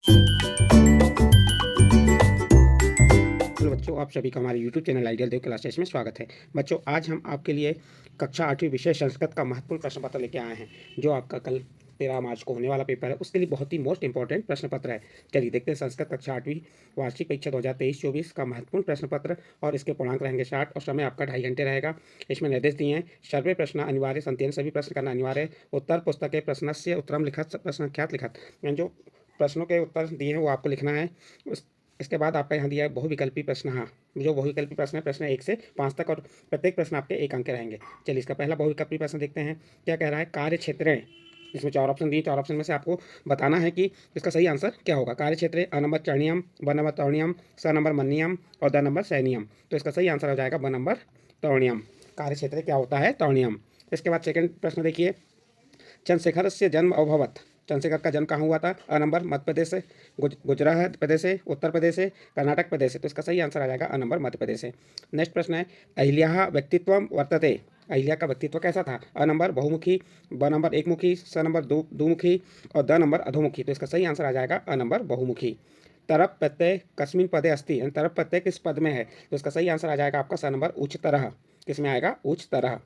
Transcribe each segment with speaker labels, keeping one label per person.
Speaker 1: Hello बच्चों, आप सभी का हमारे YouTube चैनल आइडियल देव क्लासेस में स्वागत है। बच्चों, आज हम आपके लिए कक्षा 8वीं विषय संस्कृत का महत्वपूर्ण प्रश्न पत्र लेके आए हैं, जो आपका कल 13 मार्च को होने वाला पेपर है, उसके लिए बहुत ही मोस्ट इंपॉर्टेंट प्रश्न पत्र है। चलिए देखते हैं संस्कृत कक्षा 8वीं वार्षिक परीक्षा 2023-24 का महत्वपूर्ण प्रश्न पत्र, और इसके पूर्णांक रहेंगे 60 और समय आपका 2.5 घंटे रहेगा। इसमें निर्देश दिए हैं: सर्वे प्रश्न अनिवार्य संत्यन, सभी प्रश्न करना अनिवार्य। उत्तर पुस्तक के प्रश्नस्य उत्तरम लिखत प्रश्नख्यात लिखत, यानी जो प्रश्नों के उत्तर दिए हैं वो आपको लिखना है। इसके बाद आपका यहाँ दिया है बहुविकल्पी प्रश्न। हाँ, जो बहुविकल्पी प्रश्न है, प्रश्न 1 से 5 तक, और प्रत्येक प्रश्न आपके 1 अंक के रहेंगे। चलिए इसका पहला बहुविकल्पी प्रश्न देखते हैं। क्या कह रहा है? कार्य क्षेत्र। इसमें 4 ऑप्शन दिए, 4 ऑप्शन में से आपको बताना है कि इसका सही आंसर क्या होगा। कार्य क्षेत्र अ नंबर चरणीयम, ब नंबर तरणीयम, स नंबर मन्नियम और द नंबर सैनियम। तो इसका सही आंसर हो जाएगा ब नंबर तरणीयम। कार्य क्षेत्र क्या होता है? तरणीयम। इसके बाद सेकंड प्रश्न देखिए। चंद्रशेखर से जन्म अभवत। चंद्रशेखर का जन्म कहाँ हुआ था? अ नंबर मध्य प्रदेश से, गुजरात प्रदेश से, उत्तर प्रदेश से, कर्नाटक प्रदेश से। तो इसका सही आंसर आ जाएगा अ नंबर मध्य प्रदेश से। नेक्स्ट प्रश्न है, अहिल्या व्यक्तित्व वर्तते। अहिल्या का व्यक्तित्व कैसा था? अ नंबर बहुमुखी, ब नंबर एकमुखी, स नंबर दुमुखी और द नंबर अधोमुखी। तो इसका सही आंसर आ जाएगा अ नंबर बहुमुखी। तरप प्रत्यय कस्मिन पदे अस्ति, यानी तरप प्रत्यय किस पद में है? तो इसका सही आंसर आ जाएगा आपका स नंबर उच्च तरह। किस में आएगा? उच्च तरह।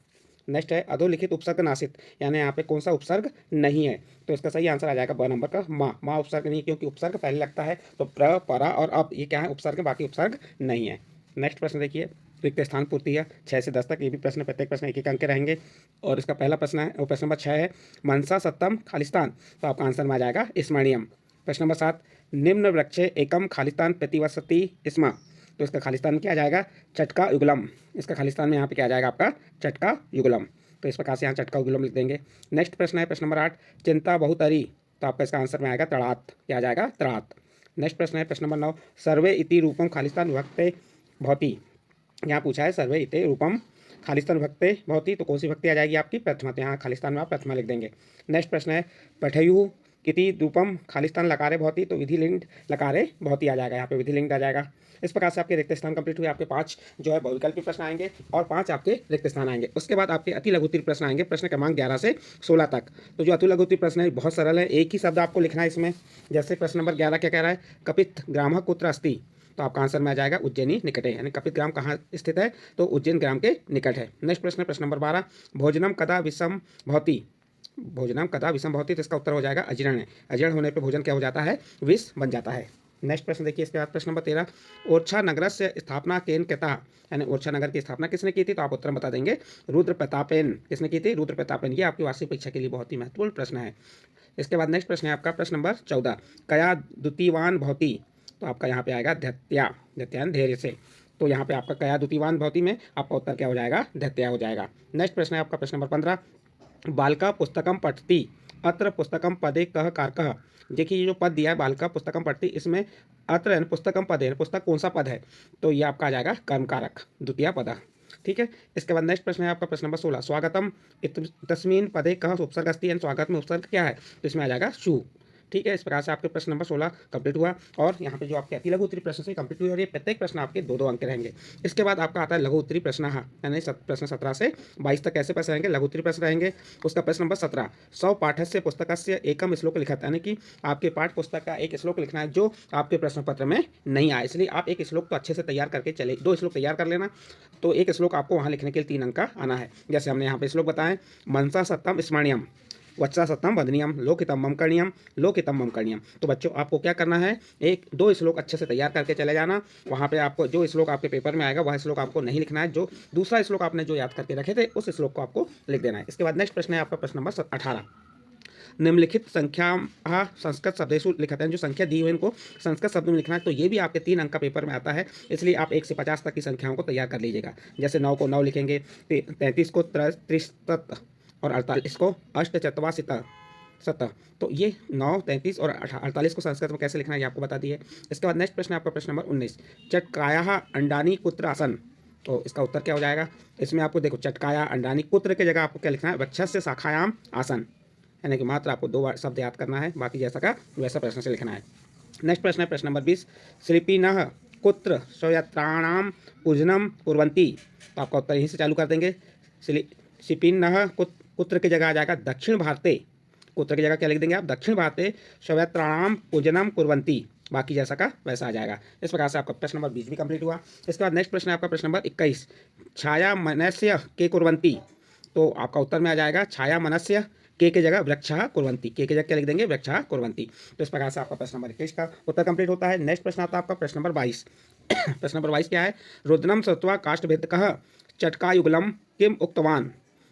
Speaker 1: नेक्स्ट है अधोलिखित उपसर्ग नासित, यानी यहाँ पे कौन सा उपसर्ग नहीं है? तो इसका सही आंसर आ जाएगा ब नंबर का माँ। माँ उपसर्ग नहीं, क्योंकि उपसर्ग पहले लगता है। तो प्र, परा और अब ये क्या है? उपसर्ग, बाकी उपसर्ग नहीं है। नेक्स्ट प्रश्न देखिए। रिक्त स्थान पूर्ति है 6 से 10 तक। ये भी प्रश्न, प्रत्येक प्रश्न 1-1 अंक के रहेंगे। और इसका पहला प्रश्न है, वो प्रश्न नंबर 6 है, मनसा सत्तम खालिस्तान। तो आपका आंसर में आ जाएगा स्मरणीयम। प्रश्न नंबर 7, निम्न वृक्षे एकम खालिस्तान प्रतिवसति स्म। तो इसका खालिस्तान में क्या आ जाएगा? चटका युगलम। इसका खालिस्तान में यहाँ पे क्या आ जाएगा? आपका चटका युगलम। तो इस प्रकार से यहाँ चटका युगलम लिख देंगे। नेक्स्ट प्रश्न है प्रश्न नंबर 8, चिंता बहुतरी। तो आपका इसका आंसर में आएगा तड़ात। क्या आ जाएगा? तड़ात। नेक्स्ट प्रश्न है प्रश्न नंबर 9, सर्वे इति रूपम खालिस्तान विभक्ते भवति। यहाँ पूछा है सर्वे इति रूपम खालिस्तान विभक्ते भवति, तो कौन सी भक्ति आ जाएगी आपकी? प्रथमा। तो यहाँ खालिस्तान में आप प्रथमा लिख देंगे। नेक्स्ट प्रश्न है, पठयु इति रूपम खालिस्तान लकारे भवति। तो विधिलिंग लकारे भवति आ जाएगा, यहाँ पे विधिलिंग आ जाएगा। इस प्रकार से आपके रिक्त स्थान कंप्लीट हुए। आपके 5 जो है बहुविकल्पी प्रश्न आएंगे और 5 आपके रिक्त स्थान आएंगे। उसके बाद आपके अति लघु उत्तरीय प्रश्न आएंगे, प्रश्न क्रमांक 11 से 16 तक। तो जो अति लघु उत्तरीय प्रश्न है बहुत सरल है, एक ही शब्द आपको लिखना है इसमें। जैसे प्रश्न नंबर 11 क्या कह रहा है? कपित ग्राम कुत्र अस्ति। तो आपका आंसर में आ जाएगा उज्जैनी निकटे, यानी कपित ग्राम कहाँ स्थित है? तो उज्जैन ग्राम के निकट है। नेक्स्ट प्रश्न है प्रश्न नंबर 12, भोजनम कदा विषम भवति। भोजनम कदा विषम भवति, तो इसका उत्तर हो जाएगा अजीर्ण है। अजीर्ण होने पर भोजन क्या हो जाता है? विष बन जाता है। नेक्स्ट प्रश्न देखिए। इसके बाद प्रश्न नंबर 13, ओरछा नगर से स्थापना केन कृता, यानी ओरछा नगर की स्थापना किसने की थी? तो आप उत्तर बता देंगे रुद्र प्रतापेन। किसने की थी? रुद्र प्रतापेन। ये आपकी वार्षिक परीक्षा के लिए बहुत ही महत्वपूर्ण प्रश्न है। इसके बाद नेक्स्ट प्रश्न है आपका प्रश्न नंबर 14, कया द्वितीयवान भवति। तो आपका यहाँ पे आएगा धत्या, धत्यान धैर्य से। तो यहाँ पे आपका कया द्वितीयवान भवति में आपका उत्तर क्या हो जाएगा? धत्या हो जाएगा। नेक्स्ट प्रश्न है आपका प्रश्न नंबर 15, बालिका पुस्तकम पठती अत्र पुस्तकम पदे कह कारकः। देखिए ये जो पद दिया है बालिका पुस्तकम पठती, इसमें अत्र यानी पुस्तकम पद है, पुस्तक कौन सा पद है? तो ये आपका आ जाएगा कर्मकारक, द्वितीय पद। ठीक है। इसके बाद नेक्स्ट प्रश्न है आपका प्रश्न नंबर 16, स्वागतम तस्मीन पदे कह उपसर्ग अस्ति, यानी स्वागत में उपसर्ग क्या है? तो इसमें आ जाएगा शु। ठीक है। इस प्रकार से आपके प्रश्न नंबर 16 कंप्लीट हुआ, और यहाँ पे जो आपके अति लघु उत्तरीय प्रश्न से कंप्लीट हुए, और ये प्रत्येक प्रश्न आपके 2-2 अंक के रहेंगे। इसके बाद आपका आता है लघु उत्तरीय प्रश्न, हाँ, यानी प्रश्न 17 से 22 तक कैसे प्रश्न रहेंगे? लघु उत्तरीय प्रश्न रहेंगे। उसका प्रश्न नंबर 17, 100 पाठस्य पुस्तकस्य एकम श्लोक लिखत, यानी कि आपके पाठ पुस्तक का एक श्लोक लिखना है जो आपके प्रश्न पत्र में नहीं आया। इसलिए आप एक श्लोक तो अच्छे से तैयार करके चले, 2 श्लोक तैयार कर लेना। तो एक श्लोक आपको वहाँ लिखने के लिए 3 अंक का आना है। जैसे हमने यहाँ पे श्लोक बताएं, मनसा सत्यम स्मरणीयम, वत्सा सत्यम वदनीयम, लोकितम मम करणीयम, लोकितम मम करणीयम। तो बच्चों आपको क्या करना है? 1-2 श्लोक अच्छे से तैयार करके चले जाना। वहाँ पे आपको जो श्लोक आपके पेपर में आएगा वह श्लोक आपको नहीं लिखना है, जो दूसरा श्लोक आपने जो याद करके रखे थे उस श्लोक को आपको लिख देना है। इसके बाद नेक्स्ट प्रश्न है आपका प्रश्न नंबर 18, निम्नलिखित संख्या संस्कृत शब्देशु लिखते हैं। जो संख्या दी हुई इनको संस्कृत शब्द में लिखना है। तो ये भी आपके 3 अंक का पेपर में आता है, इसलिए आप 1 से 50 तक की संख्याओं को तैयार कर लीजिएगा। जैसे 9 को 9 लिखेंगे, 33 को 33 और 48 को अष्टचत्वासित सतह। तो ये 9, 33 और 48 को संस्कृत में कैसे लिखना है ये आपको बता दिए। इसके बाद नेक्स्ट प्रश्न है आपका प्रश्न नंबर 19, चटकाया अंडानी कुत्र आसन। तो इसका उत्तर क्या हो जाएगा? इसमें आपको देखो, चटकाया अंडानी कुत्र की जगह आपको क्या लिखना है? वक्षस्य शाखायाम आसन, यानी कि मात्र आपको 2 शब्द याद करना है, बाकी जैसा का वैसा प्रश्न से लिखना है। नेक्स्ट प्रश्न है प्रश्न नंबर 20, शिल्पिनः कुत्र स्वयत्राणाम पूजनम कुर्वन्ति। तो आपका उत्तर यहीं से चालू कर देंगे। शिल्पिनः कुत्र की जगह आ जाएगा दक्षिण भारते, उत्तर की जगह क्या लिख देंगे आप, दक्षिण भारते शवयात्राणाम पूजनम कुर्वन्ति, बाकी जैसा का वैसा आ जाएगा। इस प्रकार से आपका प्रश्न नंबर 20 भी कंप्लीट हुआ। इसके बाद नेक्स्ट प्रश्न है आपका प्रश्न नंबर 21, छाया मनस्य के कुर्वन्ति, तो आपका उत्तर में आ जाएगा छाया मनस्य के जगह वृक्षः कुर्वन्ति, के जगह क्या लिख देंगे, वृक्षः कुर्वन्ति। तो इस प्रकार से आपका प्रश्न नंबर 21 का उत्तर कंप्लीट होता है। नेक्स्ट प्रश्न आता है आपका प्रश्न नंबर 22। प्रश्न नंबर 22 क्या है, रुद्रम श्रुत्वा काष्ठभेदकः चटकायुगलम किम उक्तवान,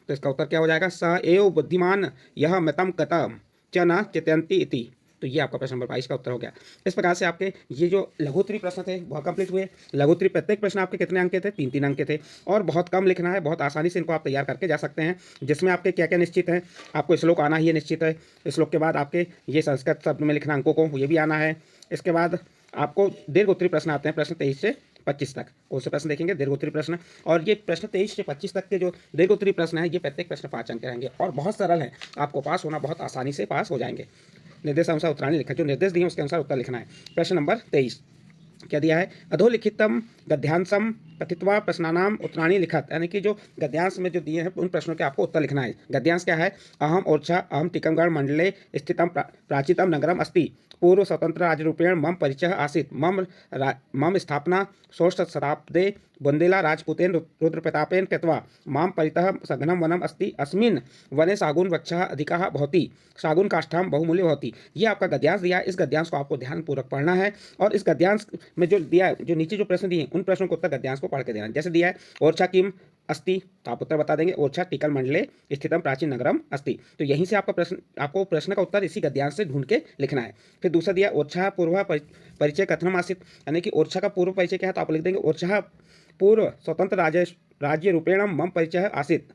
Speaker 1: तो इसका उत्तर क्या हो जाएगा, स एव बुद्धिमान यह मितम कतम च न चितयन्ति इति। तो ये आपका प्रश्न नंबर 22 का उत्तर हो गया। इस प्रकार से आपके ये जो लघुत्तरी प्रश्न थे वह कंप्लीट हुए। लघुत्तरी प्रत्येक प्रश्न आपके कितने अंक के थे, 3-3 अंक के थे, और बहुत कम लिखना है, बहुत आसानी से इनको आप तैयार करके जा सकते हैं। जिसमें आपके क्या क्या निश्चित है, आपको श्लोक आना ही निश्चित है। श्लोक के बाद आपके ये संस्कृत शब्द में लिखना अंकों को, ये भी आना है। इसके बाद आपको दीर्घ उत्तरी प्रश्न आते हैं, प्रश्न 23 से 25 तक, कौन से प्रश्न देखेंगे, दीर्घ उत्तरी प्रश्न। और ये प्रश्न 23 से 25 तक के जो दीर्घ उत्तरी प्रश्न है, ये प्रत्येक प्रश्न 5 अंक के रहेंगे और बहुत सरल है, आपको पास होना बहुत आसानी से पास हो जाएंगे। निर्देश अनुसार उत्तराणी लिखा, जो निर्देश दिए उसके अनुसार उत्तर लिखना है। प्रश्न नंबर 23 क्या दिया है, अधोलिखितम गद्यांशम कथित्वा प्रश्नानाम उत्तराणी लिखत, यानी कि जो गद्यांश में जो दिए हैं उन प्रश्नों के आपको उत्तर लिखना है। गद्यांश क्या है, अहम ओरछा अहम टीकमगढ़ मंडले स्थितम प्राचीतम नगरम अस्ति, पूर्व स्वतंत्र राज्यरूपेण मम परिचय आसीत्, मम स्थापना षोडश शताब्दे बुंदेला राजपूतेन रुद्रप्रतापेन कृत्वा, माम परितः सघनं वनम अस्ति, अस्मिन् वने सागुन वृक्षः अधिकाः भवति, सागुन काष्ठम बहुमूल्य भवति। ये आपका गद्यांश दिया है। इस गद्यांश को आपको ध्यानपूर्वक पढ़ना है और इस गद्यांश में जो दिया है, जो नीचे जो प्रश्न दिए उन प्रश्नों को उत्तर गद्यांश को पढ़ के देना है। जैसे दिया है ओरछा किम अस्ति, तो आप उत्तर बता देंगे ओरछा टीकल मंडले स्थितम प्राचीन नगरम अस्ति, तो यहीं से आपको प्रश्न का उत्तर इसी गद्यांश से ढूंढ के लिखना है। फिर दूसरा दिया ओरछा पूर्व परिचय कथनम आसित, यानी कि ओरछा का पूर्व परिचय क्या है, तो आप लिख देंगे ओरछा पूर्व स्वतंत्र राज्य रूपेण मम परिचय आसित।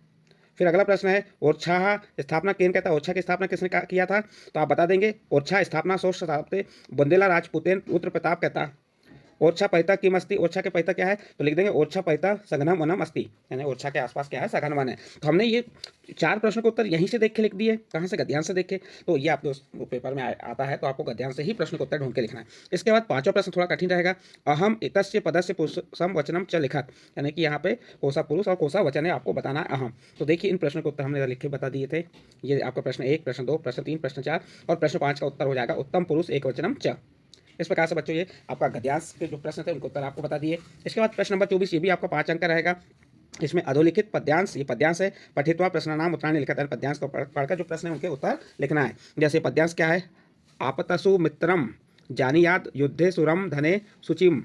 Speaker 1: फिर अगला प्रश्न है ओरछा स्थापना केन कहता है, ओरछा की स्थापना किसने किया था, तो आप बता देंगे ओरछा स्थापना षोडश शताब्दे बुंदेला राजपूतेन रुद्र प्रताप कहता। ओरछा पैता किम अस्ति, ओरछा के पैता क्या है, तो लिख देंगे ओरछा पैता सघनम वनम अस्ति, यानी ओरछा के आसपास क्या है, सघन वन है। तो हमने ये 4 प्रश्नों के उत्तर यहीं से देख के लिख दिए, कहाँ से, गद्यांश से देख के। तो ये आपके उस पेपर में आता है, तो आपको गद्यांश से ही प्रश्न के उत्तर ढूंढ के लिखना है। इसके बाद 5वां प्रश्न थोड़ा कठिन रहेगा, अहम इतस्य पदस्य पुरुषम वचनम च लिखत, यानी कि यहाँ पे कोसा पुरुष और कोसा वचन है, आपको बताना है अहम। तो देखिए इन प्रश्नों के उत्तर हमने लिख के बता दिए थे। ये आपका प्रश्न 1, प्रश्न 2, प्रश्न 3, प्रश्न 4 और प्रश्न 5 का उत्तर हो जाएगा उत्तम पुरुष एक वचनम च। इस प्रकार से बच्चों ये आपका गद्यांश के जो प्रश्न थे उनको उत्तर आपको बता दिए। इसके बाद प्रश्न नंबर 24, ये भी आपका 5 अंक का रहेगा। इसमें अधोलिखित पद्यांश, ये पद्यांश है, पठित्वा प्रश्नानाम उत्तराणी लिखत, पद्यांश को पढ़कर जो प्रश्न है उनके उत्तर लिखना है। जैसे पद्यांश क्या है, आपतसु मित्रम जानीयात युद्धे सुरम धने शुचिम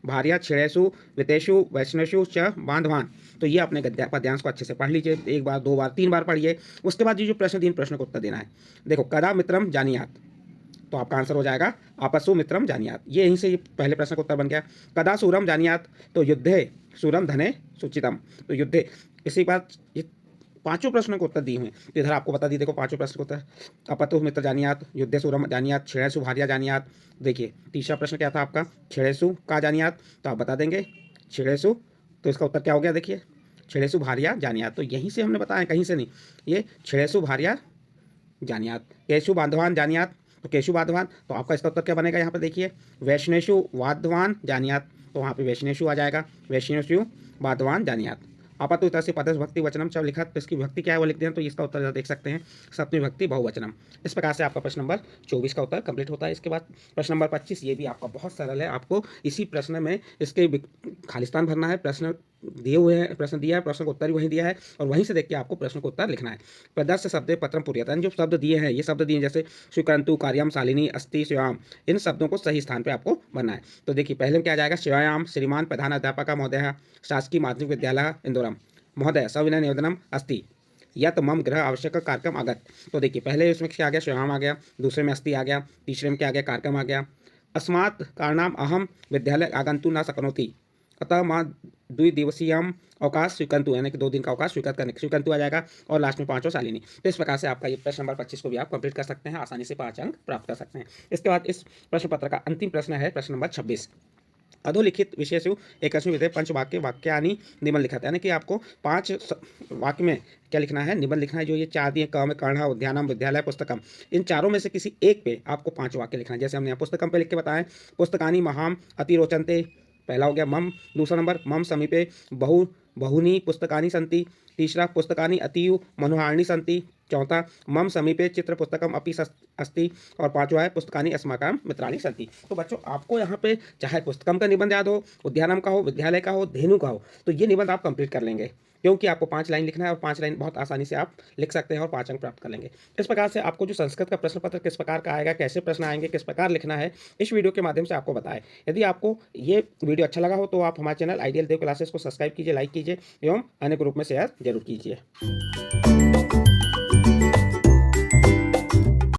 Speaker 1: भार्या छिड़ेशु वितेषु वैष्णेषु च बांधवान। तो ये अपने पद्यांश को अच्छे से पढ़ लीजिए, 1 बार 2 बार 3 बार पढ़िए। उसके बाद ये जो प्रश्न 3 प्रश्नों को उत्तर देना है। देखो कदा मित्रम जानीयात, तो आपका आंसर हो जाएगा आपसु मित्रम जानियात, ये यहीं से ये पहले प्रश्न का उत्तर बन गया। कदा सूरम जानियात, तो युद्धे सूरम धने सुचितम, तो युद्धे। इसी बात ये 5 प्रश्नों को उत्तर दिए हुए, तो इधर आपको बता दी, देखो 5 प्रश्न को उत्तर, अपतु मित्र जानियात, युद्धे सूरम जानियात, छेड़ेसु भार्या जानियात। देखिए तीसरा प्रश्न क्या था आपका, छेड़ेसु का जानियात, तो आप बता देंगे छेड़ेसु, तो इसका उत्तर क्या हो गया, देखिए छेड़ेसु भार्या जानियात, तो यहीं से हमने बताया, कहीं से नहीं, ये छेड़ेसु भार्या जानियात। केशु बांधवान जानियात, तो केशु बांधवान, तो आपका इसका उत्तर क्या बनेगा, यहाँ पे देखिए वैष्णेषु वाधवान जानियात, तो वहाँ पे वैष्णेषु आ जाएगा, वैष्णेषु वाधवान जानियात। आपतु इतस्य पदस्य भक्ति वचनम च लिखा, तो इसकी भक्ति क्या है वो लिख दें, तो इसका उत्तर देख सकते हैं सप्तमी भक्ति बहुवचनम। इस प्रकार से आपका प्रश्न नंबर 24 का उत्तर कंप्लीट होता है। इसके बाद प्रश्न नंबर 25, ये भी आपका बहुत सरल है, आपको इसी प्रश्न में इसके खालिस्तान भरना है। प्रश्न दिए हुए हैं, प्रश्न दिया है, प्रश्न का उत्तर भी वहीं दिया है और वहीं से देख के आपको प्रश्न का उत्तर लिखना है। प्रदर्श शब्द पत्रम पूर्यता, जो शब्द दिए हैं, ये शब्द दिए जैसे स्वीकरंतु कार्यम शालिनी अस्ति शिवाम, इन शब्दों को सही स्थान पर आपको भरना है। तो देखिए पहले में क्या आ जाएगा, शिवायाम श्रीमान प्रधान अध्यापक महोदय शासकीय माध्यमिक विद्यालय इंदौरम महोदय सविनय निवेदनम अस्ति या तो मम गृह आवश्यक कार्यक्रम आगत। तो देखिए पहले उसमें क्या आ गया, शिवाम आ गया, दूसरे में अस्ति आ गया, तीसरे में क्या आ गया, कार्यक्रम आ गया। अस्मात् कारणाम अहम विद्यालय आगंतु न शक्नोति, अतः माँ द्विदिवसीयम अवकाश स्वीकंतु, यानी कि 2 दिन का अवकाश स्वीकंतु आ जाएगा और लास्ट में 5वां शालिनी। तो इस प्रकार से आपका ये प्रश्न नंबर 25 को भी आप कंप्लीट कर सकते हैं, आसानी से 5 अंक प्राप्त कर सकते हैं। इसके बाद इस प्रश्न पत्र का अंतिम प्रश्न है प्रश्न नंबर 26, अधोलिखित विषयसु एकस्मिन् विधे पंचवाक्य वाक्यानि निबंध लिखा था, यानी कि आपको 5 वाक्य में क्या लिखना है, निबंध लिखना है। जो ये 4 दिए, क में कर्ण, उद्यानम, विद्यालय, पुस्तकम, इन चारों में से किसी एक पे आपको 5 वाक्य लिखना है। जैसे हमने यहाँ पुस्तकम पे लिख के बताएं, पुस्तकानि महाम अतिरोचन्ते, पहला हो गया मम, दूसरा नंबर मम समीपे बहुनी पुस्तकानि सन्ति, तीसरा पुस्तकानि अतीव मनोहारिणी सन्ति, चौथा मम समीपे चित्र पुस्तकम अपि अस्ति और पांचवा है पुस्तकानि अस्माकं मित्राणि सन्ति। तो बच्चों आपको यहाँ पे चाहे पुस्तकम का निबंध याद हो, उद्यानम का हो, विद्यालय का हो, धेनु का हो, तो ये निबंध आप कंप्लीट कर लेंगे, क्योंकि आपको 5 लाइन लिखना है और 5 लाइन बहुत आसानी से आप लिख सकते हैं और 5 अंक प्राप्त कर लेंगे। इस प्रकार से आपको जो संस्कृत का प्रश्न पत्र किस प्रकार का आएगा, कैसे प्रश्न आएंगे, किस प्रकार लिखना है, इस वीडियो के माध्यम से आपको बताएं। यदि आपको ये वीडियो अच्छा लगा हो तो आप हमारे चैनल आइडियल देव क्लासेस को सब्सक्राइब कीजिए, लाइक कीजिए एवं अन्य ग्रुप में शेयर जरूर कीजिए।